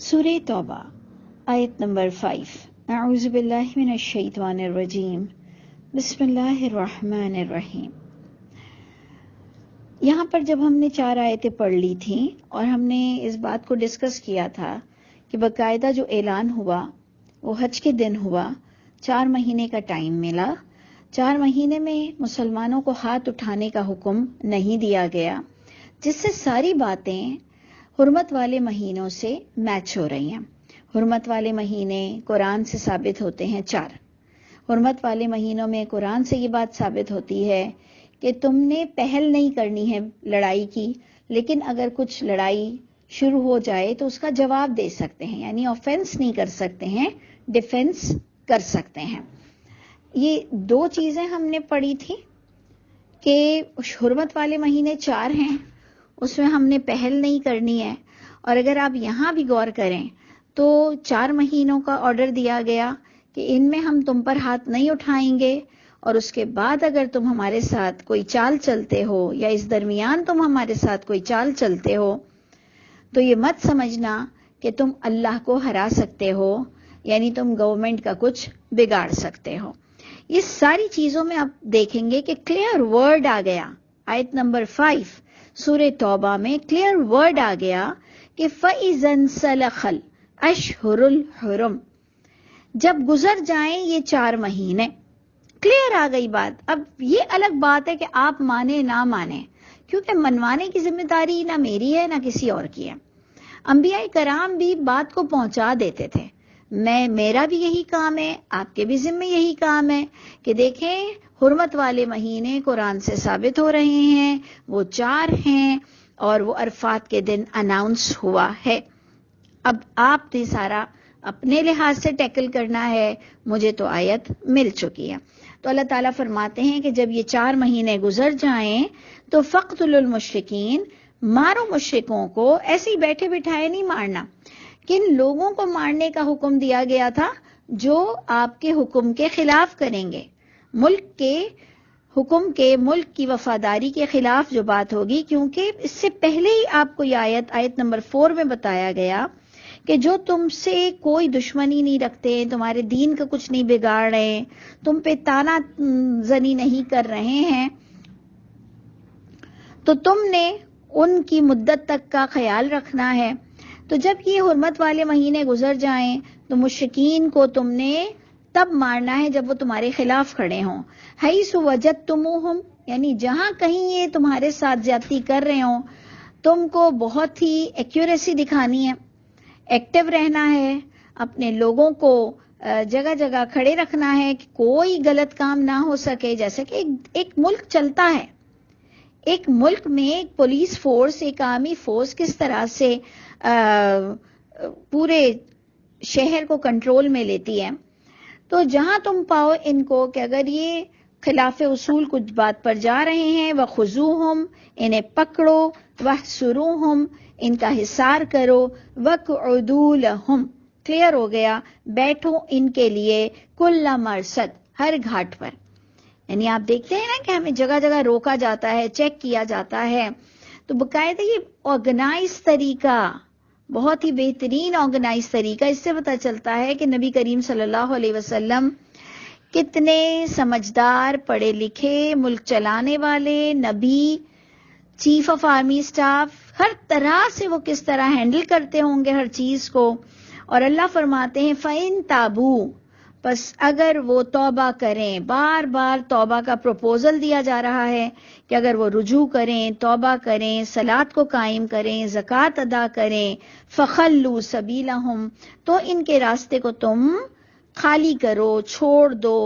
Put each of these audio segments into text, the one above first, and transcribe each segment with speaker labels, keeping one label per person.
Speaker 1: سورہ توبہ آیت نمبر 5 اعوذ باللہ من الشیطان الرجیم بسم اللہ الرحمن الرحیم۔ یہاں پر جب ہم نے 4 آیتیں پڑھ لی تھیں اور ہم نے اس بات کو ڈسکس کیا تھا کہ باقاعدہ جو اعلان ہوا وہ حج کے دن ہوا، 4 مہینے کا ٹائم ملا، 4 مہینے میں مسلمانوں کو ہاتھ اٹھانے کا حکم نہیں دیا گیا، جس سے ساری باتیں حرمت والے مہینوں سے میچ ہو رہی ہیں۔ حرمت والے مہینے قرآن سے ثابت ہوتے ہیں 4۔ حرمت والے مہینوں میں قرآن سے یہ بات ثابت ہوتی ہے کہ تم نے پہل نہیں کرنی ہے لڑائی کی، لیکن اگر کچھ لڑائی شروع ہو جائے تو اس کا جواب دے سکتے ہیں، یعنی آفینس نہیں کر سکتے ہیں، ڈیفینس کر سکتے ہیں۔ یہ 2 چیزیں ہم نے پڑھی تھی کہ حرمت والے مہینے 4 ہیں، اس میں ہم نے پہل نہیں کرنی ہے، اور اگر آپ یہاں بھی غور کریں تو 4 مہینوں کا آرڈر دیا گیا کہ ان میں ہم تم پر ہاتھ نہیں اٹھائیں گے، اور اس کے بعد اگر تم ہمارے ساتھ کوئی چال چلتے ہو یا اس درمیان تم ہمارے ساتھ کوئی چال چلتے ہو تو یہ مت سمجھنا کہ تم اللہ کو ہرا سکتے ہو، یعنی تم گورنمنٹ کا کچھ بگاڑ سکتے ہو۔ یہ ساری چیزوں میں آپ دیکھیں گے کہ کلیئر ورڈ آ گیا۔ آیت نمبر 5 سورہ توبہ میں کلیئر ورڈ آ گیا کہ فَإِذَا انْسَلَخَ الْأَشْهُرُ الْحُرُمُ، جب گزر جائیں یہ 4 مہینے، کلیئر آ گئی بات۔ اب یہ الگ بات ہے کہ آپ مانیں نہ مانیں، کیونکہ منوانے کی ذمہ داری نہ میری ہے نہ کسی اور کی ہے۔ انبیاء کرام بھی بات کو پہنچا دیتے تھے۔ میرا بھی یہی کام ہے، آپ کے بھی ذمہ یہی کام ہے کہ دیکھیں حرمت والے مہینے قرآن سے ثابت ہو رہے ہیں، وہ 4 ہیں اور وہ عرفات کے دن اناؤنس ہوا ہے۔ اب آپ نے سارا اپنے لحاظ سے ٹیکل کرنا ہے، مجھے تو آیت مل چکی ہے۔ تو اللہ تعالیٰ فرماتے ہیں کہ جب یہ 4 مہینے گزر جائیں تو فَاقْتُلُوا الْمُشْرِكِينَ، مارو مشرکوں کو، ایسے ہی بیٹھے بٹھائے نہیں مارنا۔ کن لوگوں کو مارنے کا حکم دیا گیا تھا؟ جو آپ کے حکم کے خلاف کریں گے، ملک کے حکم کے، ملک کی وفاداری کے خلاف جو بات ہوگی، کیونکہ اس سے پہلے ہی آپ کو یہ آیت نمبر 4 میں بتایا گیا کہ جو تم سے کوئی دشمنی نہیں رکھتے، تمہارے دین کا کچھ نہیں بگاڑ رہے، تم پہ تانا زنی نہیں کر رہے ہیں، تو تم نے ان کی مدت تک کا خیال رکھنا ہے۔ تو جب یہ حرمت والے مہینے گزر جائیں تو مشرکین کو تم نے تب مارنا ہے جب وہ تمہارے خلاف کھڑے ہوں۔ حیث وجدتموہم، یعنی جہاں کہیں یہ تمہارے ساتھ زیادتی کر رہے ہوں، تم کو بہت ہی ایکیوریسی دکھانی ہے، ایکٹیو رہنا ہے، اپنے لوگوں کو جگہ جگہ کھڑے رکھنا ہے کہ کوئی غلط کام نہ ہو سکے۔ جیسے کہ ایک ملک چلتا ہے، ایک ملک میں ایک پولیس فورس، ایک آرمی فورس کس طرح سے پورے شہر کو کنٹرول میں لیتی ہے، تو جہاں تم پاؤ ان کو کہ اگر یہ خلاف اصول کچھ بات پر جا رہے ہیں، وَخُذُوهُمْ، انہیں پکڑو، وَاحْصُرُوهُمْ، ان کا حصار کرو، وَاقْعُدُوا لَهُمْ، کلیئر ہو گیا، بیٹھو ان کے لیے، کل مرصد، ہر گھاٹ پر۔ یعنی آپ دیکھتے ہیں نا کہ ہمیں جگہ جگہ روکا جاتا ہے، چیک کیا جاتا ہے، تو باقاعدہ یہ آرگنائز طریقہ، بہت ہی بہترین آرگنائز طریقہ، اس سے پتہ چلتا ہے کہ نبی کریم صلی اللہ علیہ وسلم کتنے سمجھدار، پڑھے لکھے، ملک چلانے والے نبی، چیف آف آرمی سٹاف، ہر طرح سے وہ کس طرح ہینڈل کرتے ہوں گے ہر چیز کو۔ اور اللہ فرماتے ہیں فَإِن تَابُوا، بس اگر وہ توبہ کریں، بار بار توبہ کا پروپوزل دیا جا رہا ہے کہ اگر وہ رجوع کریں، توبہ کریں، صلاۃ کو قائم کریں، زکوٰۃ ادا کریں، فَخَلُّوا سَبِيلَهُمْ، تو ان کے راستے کو تم خالی کرو، چھوڑ دو،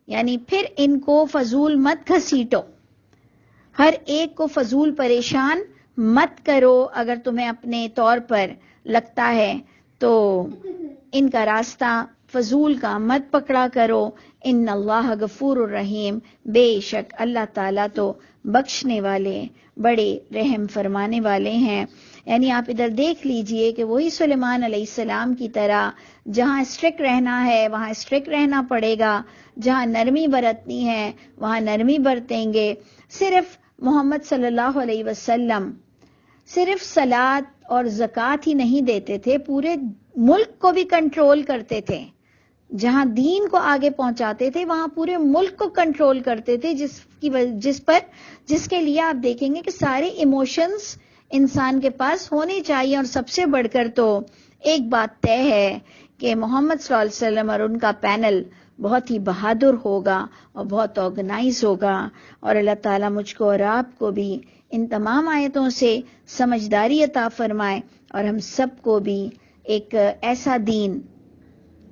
Speaker 1: یعنی پھر ان کو فضول مت گھسیٹو، ہر ایک کو فضول پریشان مت کرو۔ اگر تمہیں اپنے طور پر لگتا ہے تو ان کا راستہ فضول کا مت پکڑا کرو۔ ان اللہ غفور الرحیم، بے شک اللہ تعالیٰ تو بخشنے والے، بڑے رحم فرمانے والے ہیں۔ یعنی آپ ادھر دیکھ لیجئے کہ وہی سلیمان علیہ السلام کی طرح جہاں اسٹرکٹ رہنا ہے وہاں اسٹرکٹ رہنا پڑے گا، جہاں نرمی برتنی ہے وہاں نرمی برتیں گے۔ صرف محمد صلی اللہ علیہ وسلم صرف صلاۃ اور زکوٰۃ ہی نہیں دیتے تھے، پورے ملک کو بھی کنٹرول کرتے تھے. جہاں دین کو آگے پہنچاتے تھے وہاں پورے ملک کو کنٹرول کرتے تھے، جس کے لیے آپ دیکھیں گے کہ سارے ایموشنز انسان کے پاس ہونے چاہیے. اور سب سے بڑھ کر تو ایک بات طے ہے کہ محمد صلی اللہ علیہ وسلم اور ان کا پینل بہت ہی بہادر ہوگا اور بہت آرگنائز ہوگا. اور اللہ تعالیٰ مجھ کو اور آپ کو بھی ان تمام آیتوں سے سمجھداری عطا فرمائے، اور ہم سب کو بھی ایک ایسا دین،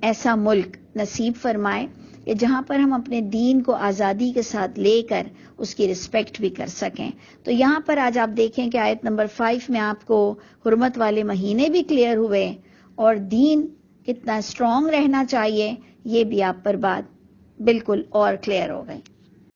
Speaker 1: ایسا ملک نصیب فرمائے کہ جہاں پر ہم اپنے دین کو آزادی کے ساتھ لے کر اس کی رسپیکٹ بھی کر سکیں. تو یہاں پر آج آپ دیکھیں کہ آیت نمبر 5 میں آپ کو حرمت والے مہینے بھی کلیئر ہوئے، اور دین کتنا اسٹرانگ رہنا چاہیے یہ بھی آپ پر بات بالکل اور کلیئر ہو گئی.